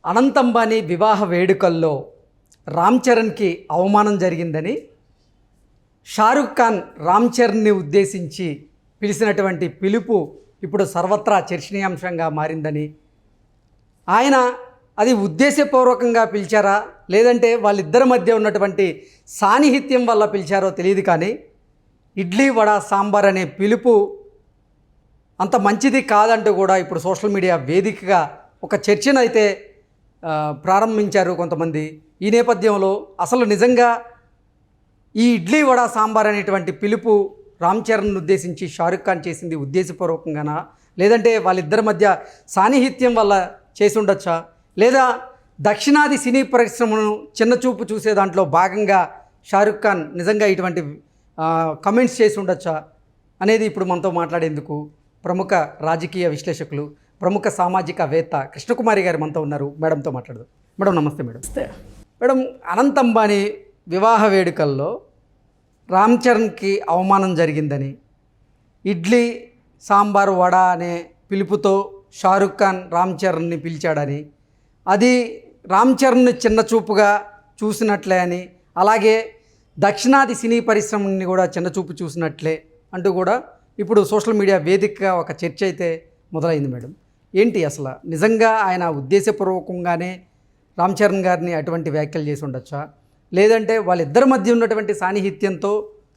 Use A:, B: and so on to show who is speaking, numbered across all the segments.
A: అనంత్ అంబానీ వివాహ వేడుకల్లో రామ్ చరణ్కి అవమానం జరిగిందని షారుఖ్ ఖాన్ రామ్ చరణ్ని ఉద్దేశించి పిలిచినటువంటి పిలుపు ఇప్పుడు సర్వత్రా చర్చనీయాంశంగా మారిందని, ఆయన అది ఉద్దేశపూర్వకంగా పిలిచారా లేదంటే వాళ్ళిద్దరి మధ్య ఉన్నటువంటి సాన్నిహిత్యం వల్ల పిలిచారో తెలియదు, కానీ ఇడ్లీ వడ సాంబార్ అనే పిలుపు అంత మంచిది కాదంటూ కూడా ఇప్పుడు సోషల్ మీడియా వేదికగా ఒక చర్చను అయితే ప్రారంభించారు కొంతమంది. ఈ నేపథ్యంలో అసలు నిజంగా ఈ ఇడ్లీ వడ సాంబార్ అనేటువంటి పిలుపు రామ్ చరణ్ను ఉద్దేశించి షారుఖ్ ఖాన్ చేసింది ఉద్దేశపూర్వకంగానా, లేదంటే వాళ్ళిద్దరి మధ్య సాన్నిహిత్యం వల్ల చేసి ఉండొచ్చా, లేదా దక్షిణాది సినీ పరిశ్రమను చిన్నచూపు చూసే దాంట్లో భాగంగా షారుఖ్ ఖాన్ నిజంగా ఇటువంటి కమెంట్స్ చేసి ఉండొచ్చా అనేది ఇప్పుడు మనతో మాట్లాడేందుకు ప్రముఖ రాజకీయ విశ్లేషకులు, ప్రముఖ సామాజికవేత్త కృష్ణకుమారి గారు మనతో ఉన్నారు. మేడంతో మాట్లాడదాం. మేడం నమస్తే. మేడం అనంత్ అంబానీ వివాహ వేడుకల్లో రామ్ చరణ్కి అవమానం జరిగిందని, ఇడ్లీ సాంబార్ వడ అనే పిలుపుతో షారుఖ్ ఖాన్ రామ్ చరణ్ని పిలిచాడని, అది రామ్ చరణ్ని చిన్నచూపుగా చూసినట్లే అని, అలాగే దక్షిణాది సినీ పరిశ్రమని కూడా చిన్నచూపు చూసినట్లే అంటూ కూడా ఇప్పుడు సోషల్ మీడియా వేదికగా ఒక చర్చ అయితే మొదలైంది. మేడం ఏంటి అసలు నిజంగా ఆయన ఉద్దేశపూర్వకంగానే రామ్ చరణ్ గారిని అటువంటి వ్యాఖ్యలు చేసి ఉండొచ్చా, లేదంటే వాళ్ళిద్దరి మధ్య ఉన్నటువంటి సాన్నిహిత్యంతో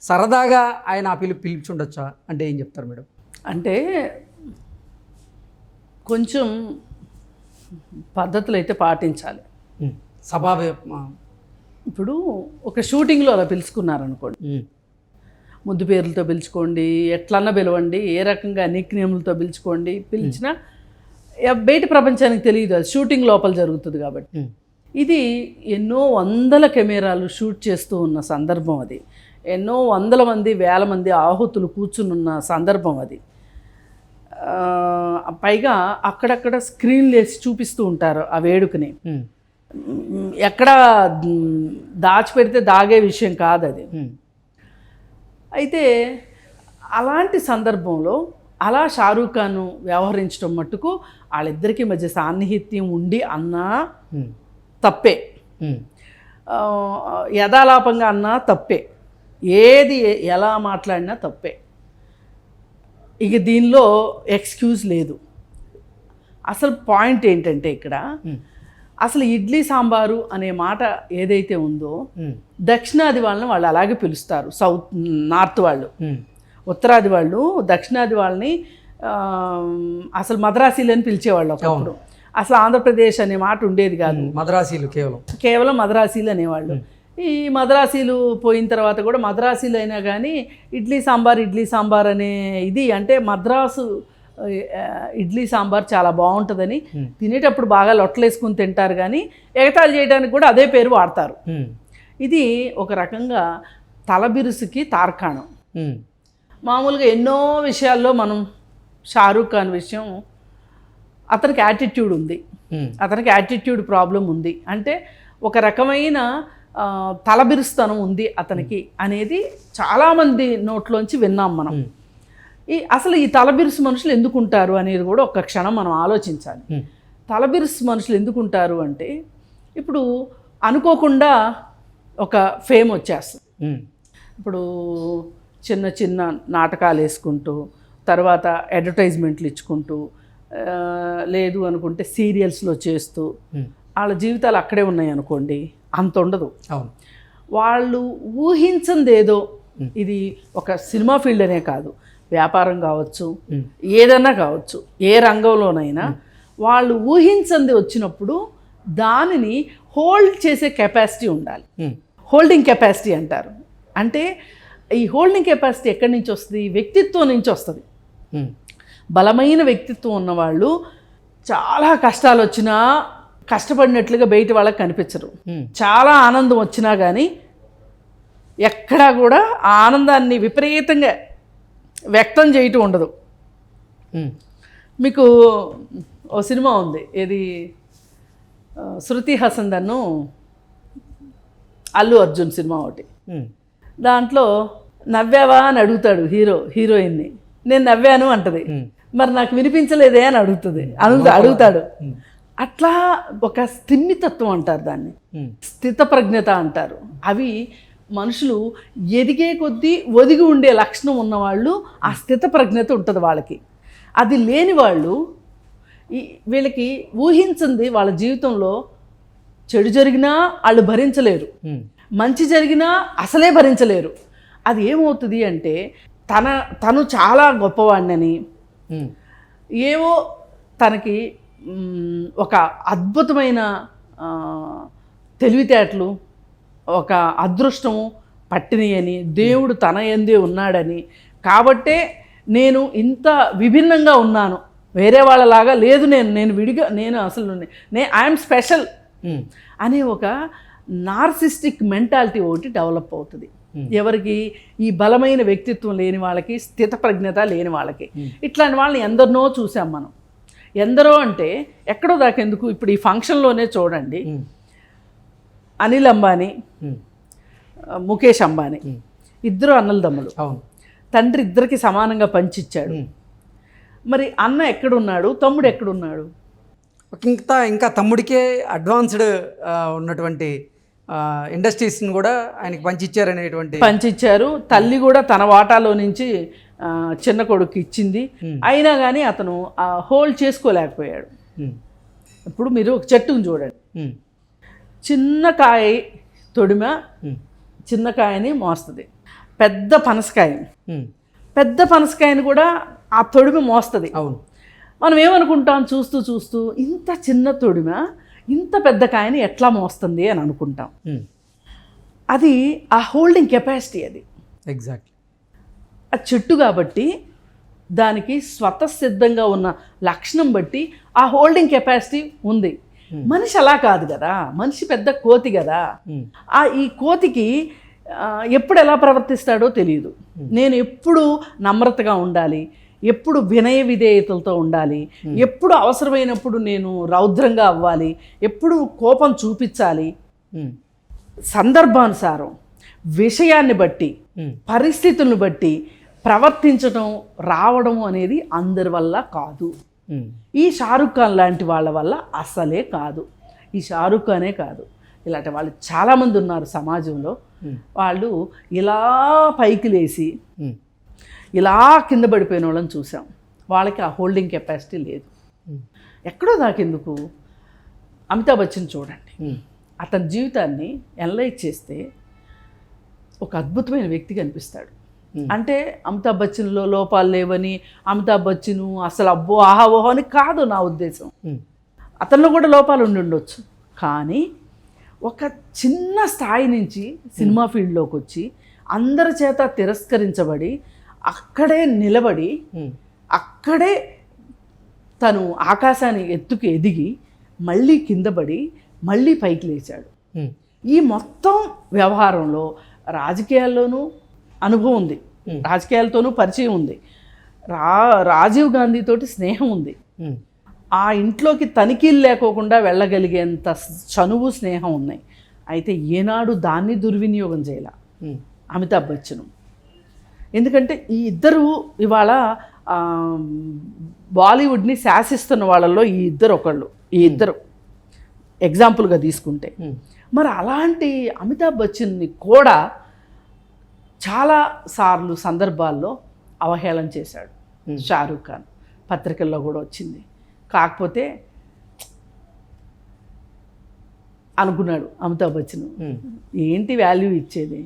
A: సరదాగా ఆయన ఆ పిలిచి ఉండొచ్చా అంటే ఏం చెప్తారు మేడం?
B: అంటే కొంచెం పద్ధతులు అయితే పాటించాలి. ఇప్పుడు ఒక షూటింగ్లో అలా పిలుచుకున్నారనుకోండి, ముద్దు పేర్లతో పిలుచుకోండి, ఎట్లన్నా పిలవండి, ఏ రకంగా నిక్నేములతో పిలుచుకోండి, పిలిచినా బయట ప్రపంచానికి తెలియదు, అది షూటింగ్ లోపల జరుగుతుంది కాబట్టి. ఇది ఎన్నో వందల కెమెరాలు షూట్ చేస్తూ ఉన్న సందర్భం, అది ఎన్నో వందల మంది వేల మంది ఆహుతులు కూర్చునున్న సందర్భం అది. పైగా అక్కడక్కడ స్క్రీన్లు వేసి చూపిస్తూ ఉంటారు ఆ వేడుకని. ఎక్కడ దాచిపెడితే దాగే విషయం కాదు అది. అయితే అలాంటి సందర్భంలో అలా షారూఖ్ ఖాన్ వ్యవహరించడం మట్టుకు వాళ్ళిద్దరికీ మధ్య సాన్నిహిత్యం ఉండి అన్నా తప్పే, యథాలాపంగా అన్నా తప్పే, ఏది ఎలా మాట్లాడినా తప్పే. ఇక దీనిలో ఎక్స్క్యూజ్ లేదు. అసలు పాయింట్ ఏంటంటే ఇక్కడ అసలు ఇడ్లీ సాంబారు అనే మాట ఏదైతే ఉందో దక్షిణాది వాళ్ళని వాళ్ళు అలాగే పిలుస్తారు. నార్త్ వాళ్ళు, ఉత్తరాది వాళ్ళు దక్షిణాది వాళ్ళని అసలు మద్రాసీలు అని పిలిచేవాళ్ళు ఒకప్పుడు. అసలు ఆంధ్రప్రదేశ్ అనే మాట ఉండేది కాదు,
A: మద్రాసీలు
B: కేవలం మద్రాసీలు అనేవాళ్ళు. ఈ మద్రాసీలు పోయిన తర్వాత కూడా మద్రాసీలు అయినా కానీ ఇడ్లీ సాంబార్ అనే ఇది, అంటే మద్రాసు ఇడ్లీ సాంబార్ చాలా బాగుంటుందని తినేటప్పుడు బాగా లొట్టలేసుకుని తింటారు, కానీ ఎగతాళి చేయడానికి కూడా అదే పేరు వాడతారు. ఇది ఒక రకంగా తలబిరుసుకి తార్కాణం. మామూలుగా ఎన్నో విషయాల్లో మనం షారూఖ్ ఖాన్ విషయం, అతనికి యాటిట్యూడ్ ఉంది, అతనికి యాటిట్యూడ్ ప్రాబ్లం ఉంది, అంటే ఒక రకమైన తలబిరుస్తనం ఉంది అతనికి అనేది చాలామంది నోట్లోంచి విన్నాం మనం. అసలు ఈ తలబిరుసు మనుషులు ఎందుకు ఉంటారు అనేది కూడా ఒక్క క్షణం మనం ఆలోచించాలి. తలబిరుసు మనుషులు ఎందుకు ఉంటారు అంటే, ఇప్పుడు అనుకోకుండా ఒక ఫేమ్ వచ్చేస్తుంది. ఇప్పుడు చిన్న చిన్న నాటకాలు వేసుకుంటూ, తర్వాత అడ్వర్టైజ్మెంట్లు ఇచ్చుకుంటూ, లేదు అనుకుంటే సీరియల్స్లో చేస్తూ వాళ్ళ జీవితాలు అక్కడే ఉన్నాయి అనుకోండి, అంత ఉండదు. వాళ్ళు ఊహించింది ఏదో, ఇది ఒక సినిమా ఫీల్డ్ అనే కాదు, వ్యాపారం కావచ్చు, ఏదన్నా కావచ్చు, ఏ రంగంలోనైనా వాళ్ళు ఊహించింది వచ్చినప్పుడు దానిని హోల్డ్ చేసే కెపాసిటీ ఉండాలి. హోల్డింగ్ కెపాసిటీ అంటారు. అంటే ఈ హోల్డింగ్ కెపాసిటీ ఎక్కడి నుంచి వస్తుంది? వ్యక్తిత్వం నుంచి వస్తుంది. బలమైన వ్యక్తిత్వం ఉన్నవాళ్ళు చాలా కష్టాలు వచ్చినా కష్టపడినట్లుగా బయట వాళ్ళకి కనిపించరు. చాలా ఆనందం వచ్చినా కానీ ఎక్కడా కూడా ఆ ఆనందాన్ని విపరీతంగా వ్యక్తం చేయటం ఉండదు. మీకు ఓ సినిమా ఉంది, ఏది శృతి హాసన్ దన్ను అల్లు అర్జున్ సినిమా ఒకటి. దాంట్లో నవ్వావా అని అడుగుతాడు హీరోయిన్ని. నేను నవ్వాను అంటది. మరి నాకు వినిపించలేదే అని అడుగుతాడు. అట్లా ఒక స్థిమితత్వం అంటారు దాన్ని, స్థితప్రజ్ఞత అంటారు. అవి మనుషులు ఎదిగే కొద్దీ ఒదిగి ఉండే లక్షణం ఉన్నవాళ్ళు ఆ స్థితప్రజ్ఞత ఉంటుంది వాళ్ళకి. అది లేని వాళ్ళు వీళ్ళకి ఊహించింది వాళ్ళ జీవితంలో చెడు జరిగినా వాళ్ళు భరించలేరు, మంచి జరిగినా అసలే భరించలేరు. అది ఏమవుతుంది అంటే తను చాలా గొప్పవాడినని, ఏవో తనకి ఒక అద్భుతమైన తెలివితేటలు, ఒక అదృష్టము పట్టినయని, దేవుడు తన యందే ఉన్నాడని, కాబట్టే నేను ఇంత విభిన్నంగా ఉన్నాను, వేరే వాళ్ళలాగా లేదు, నేను విడిగా, నేను అసలు ఐఎమ్ స్పెషల్ అనే ఒక నార్సిస్టిక్ మెంటాలిటీ ఒకటి డెవలప్ అవుతుంది. ఎవరికి? ఈ బలమైన వ్యక్తిత్వం లేని వాళ్ళకి, స్థితప్రజ్ఞత లేని వాళ్ళకి. ఇట్లాంటి వాళ్ళని ఎందరినో చూసాం మనం. ఎందరో అంటే ఎక్కడో దాకెందుకు, ఇప్పుడు ఈ ఫంక్షన్లోనే చూడండి, అనిల్ అంబానీ, ముఖేష్ అంబానీ ఇద్దరు అన్నలదమ్ములు. తండ్రి ఇద్దరికి సమానంగా పంచిచ్చాడు. మరి అన్న ఎక్కడున్నాడు, తమ్ముడు ఎక్కడున్నాడు?
A: ఇంకా తమ్ముడికే అడ్వాన్స్డ్ ఉన్నటువంటి ఇండస్ట్రీస్ని కూడా ఆయనకి పంచిచ్చారు. తల్లి కూడా తన వాటాలో నుంచి చిన్న కొడుకు ఇచ్చింది. అయినా కానీ అతను హోల్డ్ చేసుకోలేకపోయాడు. ఇప్పుడు మీరు ఒక చెట్టును చూడండి, చిన్న కాయ తొడిమ చిన్న కాయని మోస్తుంది, పెద్ద పనసకాయని కూడా ఆ తొడిమ మోస్తుంది. అవును,
B: మనం ఏమనుకుంటాం, చూస్తూ చూస్తూ ఇంత చిన్న తొడిమ ఇంత పెద్ద కాయని ఎట్లా మోస్తుంది అని అనుకుంటాం. అది ఆ హోల్డింగ్ కెపాసిటీ, అది
A: ఎగ్జాక్ట్లీ
B: ఆ చెట్టు కాబట్టి దానికి స్వతసిద్ధంగా ఉన్న లక్షణం బట్టి ఆ హోల్డింగ్ కెపాసిటీ ఉంది. మనిషి అలా కాదు కదా, మనిషి పెద్ద కోతి కదా. ఈ కోతికి ఎప్పుడు ఎలా ప్రవర్తిస్తాడో తెలియదు. నేను ఎప్పుడు నమ్రతగా ఉండాలి, ఎప్పుడు వినయ విధేయతలతో ఉండాలి, ఎప్పుడు అవసరమైనప్పుడు నేను రౌద్రంగా అవ్వాలి, ఎప్పుడు కోపం చూపించాలి, సందర్భానుసారం విషయాన్ని బట్టి పరిస్థితులను బట్టి ప్రవర్తించడం రావడం అనేది అందరి వల్ల కాదు. ఈ షారుఖ్ ఖాన్ లాంటి వాళ్ళ వల్ల అసలే కాదు. ఈ షారుఖ్ ఖానే కాదు, ఇలాంటి వాళ్ళు చాలామంది ఉన్నారు సమాజంలో. వాళ్ళు ఇలా పైకి లేచి ఇలా కింద పడిపోయిన వాళ్ళని చూసాం. వాళ్ళకి ఆ హోల్డింగ్ కెపాసిటీ లేదు. ఎక్కడో దాకెందుకు, అమితాబ్ బచ్చన్ చూడండి, అతని జీవితాన్ని ఎనలైజ్ చేస్తే ఒక అద్భుతమైన వ్యక్తి కనిపిస్తాడు. అంటే అమితాబ్ బచ్చన్లో లోపాలు లేవని, అమితాబ్ బచ్చన్ అసలు అబ్బో ఆహా ఓహో అని కాదు నా ఉద్దేశం. అతనిలో కూడా లోపాలు ఉండి ఉండొచ్చు, కానీ ఒక చిన్న స్థాయి నుంచి సినిమా ఫీల్డ్లోకి వచ్చి అందరి చేత తిరస్కరించబడి అక్కడే నిలబడి అక్కడే తను ఆకాశాన్ని ఎత్తుకు ఎదిగి మళ్ళీ కిందపడి మళ్ళీ పైకి లేచాడు. ఈ మొత్తం వ్యవహారంలో రాజకీయాల్లోనూ అనుభవం ఉంది, రాజకీయాలతోనూ పరిచయం ఉంది, రాజీవ్ గాంధీతోటి స్నేహం ఉంది, ఆ ఇంట్లోకి తనిఖీలు లేకోకుండా వెళ్ళగలిగేంత చనువు స్నేహం ఉన్నాయి. అయితే ఏనాడు దాన్ని దుర్వినియోగం చేయాల అమితాబ్ బచ్చన్. ఎందుకంటే ఈ ఇద్దరు ఇవాళ బాలీవుడ్ని శాసిస్తున్న వాళ్ళల్లో ఈ ఇద్దరు ఎగ్జాంపుల్గా తీసుకుంటే, మరి అలాంటి అమితాబ్ బచ్చన్ని కూడా చాలా సార్లు సందర్భాల్లో అవహేళన చేశాడు షారూఖ్ ఖాన్. పత్రికల్లో కూడా వచ్చింది. కాకపోతే అనుకున్నాడు అమితాబ్ బచ్చన్, ఏంటి వాల్యూ ఇచ్చేది,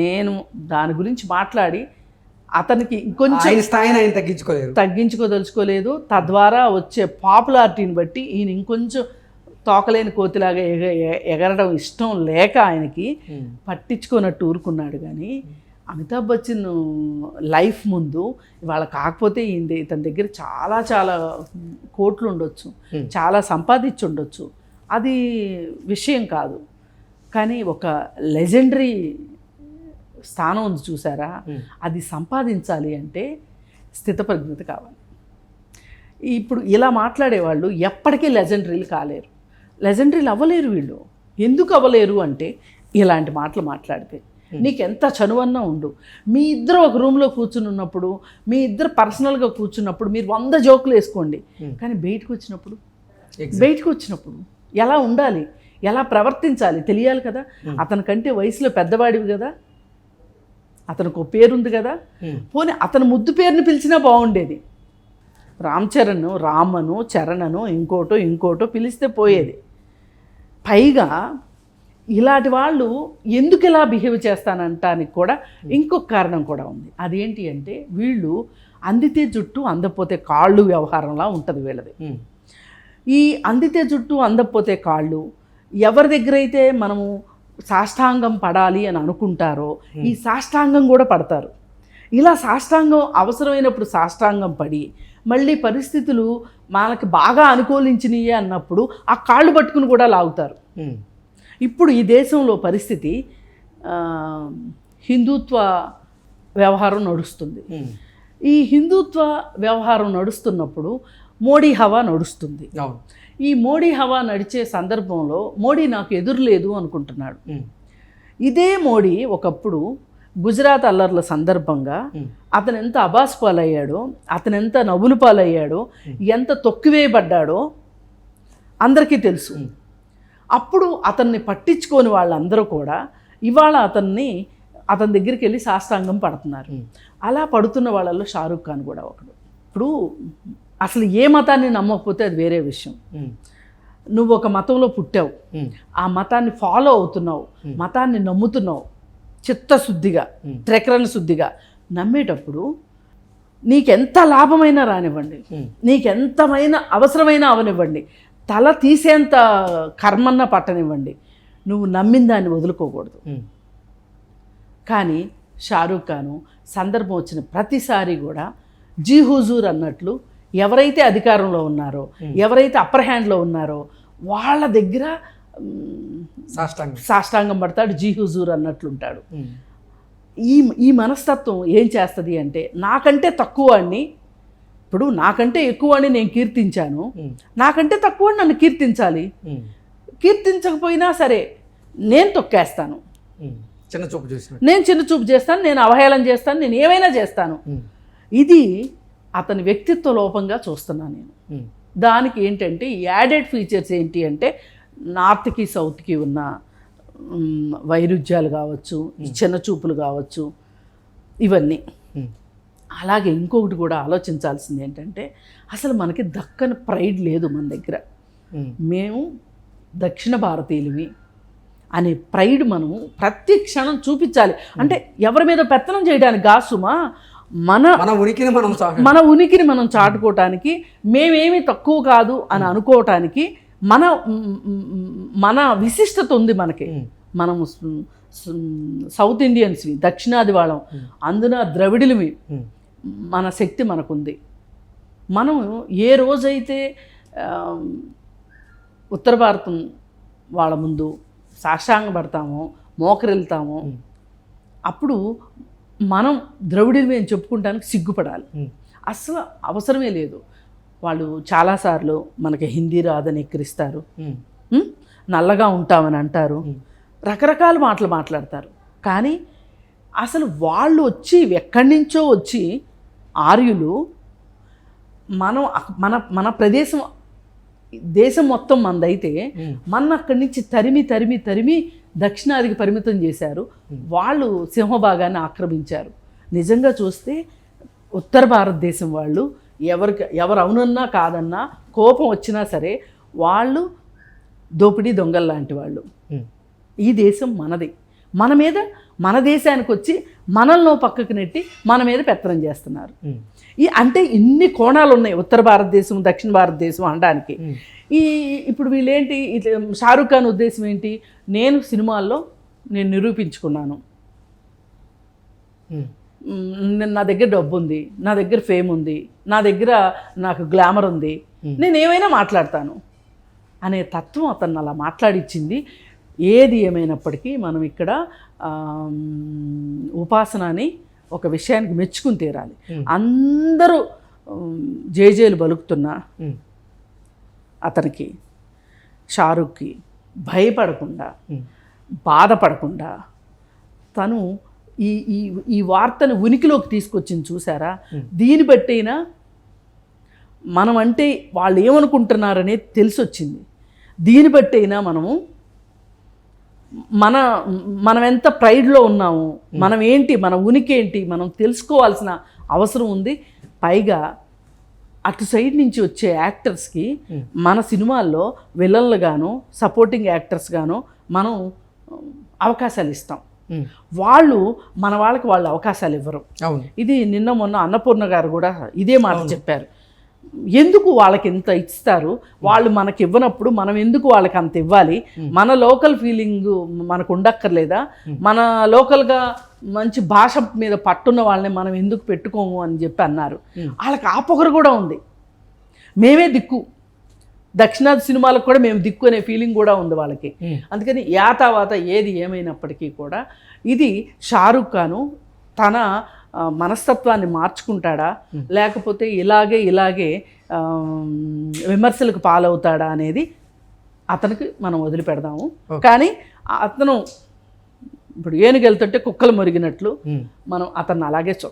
B: నేను దాని గురించి మాట్లాడి అతనికి ఇంకొంచెం
A: స్థాయిని ఆయన
B: తగ్గించుకోదలుచుకోలేదు. తద్వారా వచ్చే పాపులారిటీని బట్టి ఈయన ఇంకొంచెం తోకలేని కోతిలాగా ఎగరడం ఇష్టం లేక ఆయనకి పట్టించుకున్నట్టు ఊరుకున్నాడు. కానీ అమితాబ్ బచ్చన్ లైఫ్ ముందు ఇవాళ కాకపోతే ఇతని దగ్గర చాలా చాలా కోట్లు ఉండొచ్చు, చాలా సంపాదించి ఉండొచ్చు, అది విషయం కాదు. కానీ ఒక లెజెండరీ స్థానం ఉంది చూసారా, అది సంపాదించాలి అంటే స్థితప్రజ్ఞత కావాలి. ఇప్పుడు ఇలా మాట్లాడేవాళ్ళు ఎప్పటికీ లెజెండరీలు కాలేరు, లెజెండరీలు అవ్వలేరు. వీళ్ళు ఎందుకు అవ్వలేరు అంటే ఇలాంటి మాటలు మాట్లాడితే నీకు ఎంత చనువన్నా ఉండు. మీ ఇద్దరు ఒక రూమ్లో కూర్చుని ఉన్నప్పుడు, మీ ఇద్దరు పర్సనల్గా కూర్చున్నప్పుడు మీరు 100 జోకులు వేసుకోండి, కానీ బయటకు వచ్చినప్పుడు బయటకు వచ్చినప్పుడు ఎలా ఉండాలి, ఎలా ప్రవర్తించాలి తెలియాలి కదా. అతనికంటే వయసులో పెద్దవాడివి కదా, అతనికి ఒక పేరుంది కదా, పోనీ అతను ముద్దు పేరుని పిలిచినా బాగుండేది. రామ్ చరణ్, రామను, చరణను ఇంకోటో పిలిస్తే పోయేది. పైగా ఇలాంటి వాళ్ళు ఎందుకు ఇలా బిహేవ్ చేస్తానంటానికి కూడా ఇంకొక కారణం కూడా ఉంది. అదేంటి అంటే వీళ్ళు అందితే జుట్టు అందకపోతే కాళ్ళు వ్యవహారంలా ఉంటుంది వీళ్ళది. ఈ అందితే జుట్టు అందకపోతే కాళ్ళు ఎవరి దగ్గర అయితే మనము సాష్టాంగం పడాలి అని అనుకుంటారో ఈ సాష్టాంగం కూడా పడతారు. ఇలా సాష్టాంగం అవసరమైనప్పుడు సాష్టాంగం పడి మళ్ళీ పరిస్థితులు మనకి బాగా అనుకూలించినయే అన్నప్పుడు ఆ కాళ్ళు పట్టుకుని కూడా లాగుతారు. ఇప్పుడు ఈ దేశంలో పరిస్థితి హిందుత్వ వ్యవహారం నడుస్తుంది. ఈ హిందుత్వ వ్యవహారం నడుస్తున్నప్పుడు మోడీ హవా నడుస్తుంది. ఈ మోడీ హవా నడిచే సందర్భంలో మోడీ నాకు ఎదురులేదు అనుకుంటున్నాడు. ఇదే మోడీ ఒకప్పుడు గుజరాత్ అల్లర్ల సందర్భంగా అతను ఎంత అబాస్ పాలయ్యాడో, అతను ఎంత నవ్వులు పాలయ్యాడో, ఎంత తొక్కివేయబడ్డాడో అందరికీ తెలుసు. అప్పుడు అతన్ని పట్టించుకోని వాళ్ళందరూ కూడా ఇవాళ అతని దగ్గరికి వెళ్ళి సాష్టాంగం పడుతున్నారు. అలా పడుతున్న వాళ్ళల్లో షారూఖ్ ఖాన్ కూడా ఒకడు. ఇప్పుడు అసలు ఏ మతాన్ని నమ్మకపోతే అది వేరే విషయం. నువ్వు ఒక మతంలో పుట్టావు, ఆ మతాన్ని ఫాలో అవుతున్నావు, మతాన్ని నమ్ముతున్నావు, చిత్తశుద్ధిగా త్రికరణ శుద్ధిగా నమ్మేటప్పుడు నీకెంత లాభమైనా రానివ్వండి, నీకెంతమైన అవసరమైనా అవనివ్వండి, తల తీసేంత కర్మన్న పట్టనివ్వండి, నువ్వు నమ్మిన దాన్ని వదులుకోకూడదు. కానీ షారూఖ్ ఖాను సందర్భం వచ్చిన ప్రతిసారి కూడా జీ హుజూర్ అన్నట్లు ఎవరైతే అధికారంలో ఉన్నారో, ఎవరైతే అప్పర్ హ్యాండ్లో ఉన్నారో వాళ్ళ దగ్గర సాష్టాంగం పడతాడు, జీ హుజూర్ అన్నట్లుంటాడు. ఈ మనస్తత్వం ఏం చేస్తుంది అంటే నాకంటే తక్కువ వాడిని, ఇప్పుడు నాకంటే ఎక్కువ వాడిని నేను కీర్తించాను, నాకంటే తక్కువ నన్ను కీర్తించాలి, కీర్తించకపోయినా సరే నేను తొక్కేస్తాను, నేను చిన్న చూపు చేస్తాను, నేను అవహేళన చేస్తాను, నేను ఏమైనా చేస్తాను. ఇది అతని వ్యక్తిత్వ లోపంగా చూస్తున్నాను నేను. దానికి ఏంటంటే యాడెడ్ ఫీచర్స్ ఏంటి అంటే నార్త్కి సౌత్కి ఉన్న వైరుధ్యాలు కావచ్చు, చిన్న చూపులు కావచ్చు, ఇవన్నీ. అలాగే ఇంకొకటి కూడా ఆలోచించాల్సింది ఏంటంటే అసలు మనకి దక్కని ప్రైడ్ లేదు మన దగ్గర. మేము దక్షిణ భారతీయులమి అనే ప్రైడ్ మనము ప్రతి క్షణం చూపించాలి. అంటే ఎవరి మీద పెత్తనం చేయడానికి కాసుమా, మన ఉనికిని మనం చాటుకోవటానికి, మేమేమి తక్కువ కాదు అని అనుకోవటానికి మన విశిష్టత ఉంది మనకి. మనము సౌత్ ఇండియన్స్వి, దక్షిణాది వాళ్ళం, అందున ద్రవిడులవి, మన శక్తి మనకుంది. మనం ఏ రోజైతే ఉత్తర భారతం వాళ్ళ ముందు సాష్టాంగపడతామో, మోకరిల్తామో, అప్పుడు మనం ద్రవిడులమే అని చెప్పుకుంటానికి సిగ్గుపడాలి. అసలు అవసరమే లేదు. వాళ్ళు చాలాసార్లు మనకి హిందీ రాదని ఎక్కిరిస్తారు, నల్లగా ఉంటామని అంటారు, రకరకాల మాటలు మాట్లాడతారు. కానీ అసలు వాళ్ళు వచ్చి ఎక్కడి నుంచో వచ్చి ఆర్యులు మన దేశం మొత్తం మనదైతే మన అక్కడి నుంచి తరిమి దక్షిణాదికి పరిమితం చేశారు. వాళ్ళు సింహభాగాన్ని ఆక్రమించారు. నిజంగా చూస్తే ఉత్తర భారతదేశం వాళ్ళు ఎవరు అవునన్నా కాదన్నా కోపం వచ్చినా సరే వాళ్ళు దోపిడీ దొంగలు లాంటి వాళ్ళు. ఈ దేశం మనది. మన దేశానికి వచ్చి మనల్ని పక్కకు నెట్టి మన మీద పెత్తనం చేస్తున్నారు. అంటే ఇన్ని కోణాలు ఉన్నాయి ఉత్తర భారతదేశం, దక్షిణ భారతదేశం అనడానికి. ఇప్పుడు వీళ్ళేంటి, షారూఖ్ ఖాన్ ఉద్దేశం ఏంటి, నేను సినిమాల్లో నేను నిరూపించుకున్నాను, నా దగ్గర డబ్బు ఉంది, నా దగ్గర ఫేమ్ ఉంది, నాకు గ్లామర్ ఉంది, నేను ఏమైనా మాట్లాడతాను అనే తత్వం అతను అలా మాట్లాడిచ్చింది. ఏది ఏమైనప్పటికీ మనం ఇక్కడ ఉపాసనని ఒక విషయానికి మెచ్చుకుని తీరాలి. అందరూ జేజేలు బలుకుతున్నా అతనికి, షారూఖ్కి భయపడకుండా, బాధపడకుండా తను ఈ వార్తను ఉనికిలోకి తీసుకొచ్చింది చూసారా. దీన్ని బట్టైనా మనం అంటే వాళ్ళు ఏమనుకుంటున్నారనేది తెలిసి వచ్చింది. దీన్ని బట్టి అయినా మనం ఎంత ప్రైడ్లో ఉన్నాము, మనం ఏంటి, మన ఉనికి ఏంటి, మనం తెలుసుకోవాల్సిన అవసరం ఉంది. పైగా అటు సైడ్ నుంచి వచ్చే యాక్టర్స్కి మన సినిమాల్లో విలన్లు గాను సపోర్టింగ్ యాక్టర్స్ గాను మనం అవకాశాలు ఇస్తాం. వాళ్ళు మన వాళ్ళకి వాళ్ళు అవకాశాలు ఇవ్వరు.
A: అవును.
B: ఇది నిన్న మొన్న అన్నపూర్ణ గారు కూడా ఇదే మాట చెప్పారు. ఎందుకు వాళ్ళకి ఎంత ఇస్తారు, వాళ్ళు మనకి ఇవ్వనప్పుడు మనం ఎందుకు వాళ్ళకి అంత ఇవ్వాలి, మన లోకల్ ఫీలింగ్ మనకు ఉండక్కర్లేదా, మన లోకల్గా మంచి భాష మీద పట్టున్న వాళ్ళని మనం ఎందుకు పెట్టుకోము అని చెప్పి అన్నారు. వాళ్ళకి ఆ పొగరు కూడా ఉంది, మేమే దిక్కు, దక్షిణాది సినిమాలకు కూడా మేము దిక్కు అనే ఫీలింగ్ కూడా ఉంది వాళ్ళకి. అందుకని యాతావాత ఏది ఏమైనప్పటికీ కూడా ఇది షారుఖ్ ఖాను తన మనస్తత్వాన్ని మార్చుకుంటాడా లేకపోతే ఇలాగే విమర్శలకు పాలవుతాడా అనేది అతనికి మనం వదిలిపెడదాము. కానీ అతను ఇప్పుడు ఏనుగు వెళ్తుంటే కుక్కలు మురిగినట్లు మనం అతన్ని అలాగే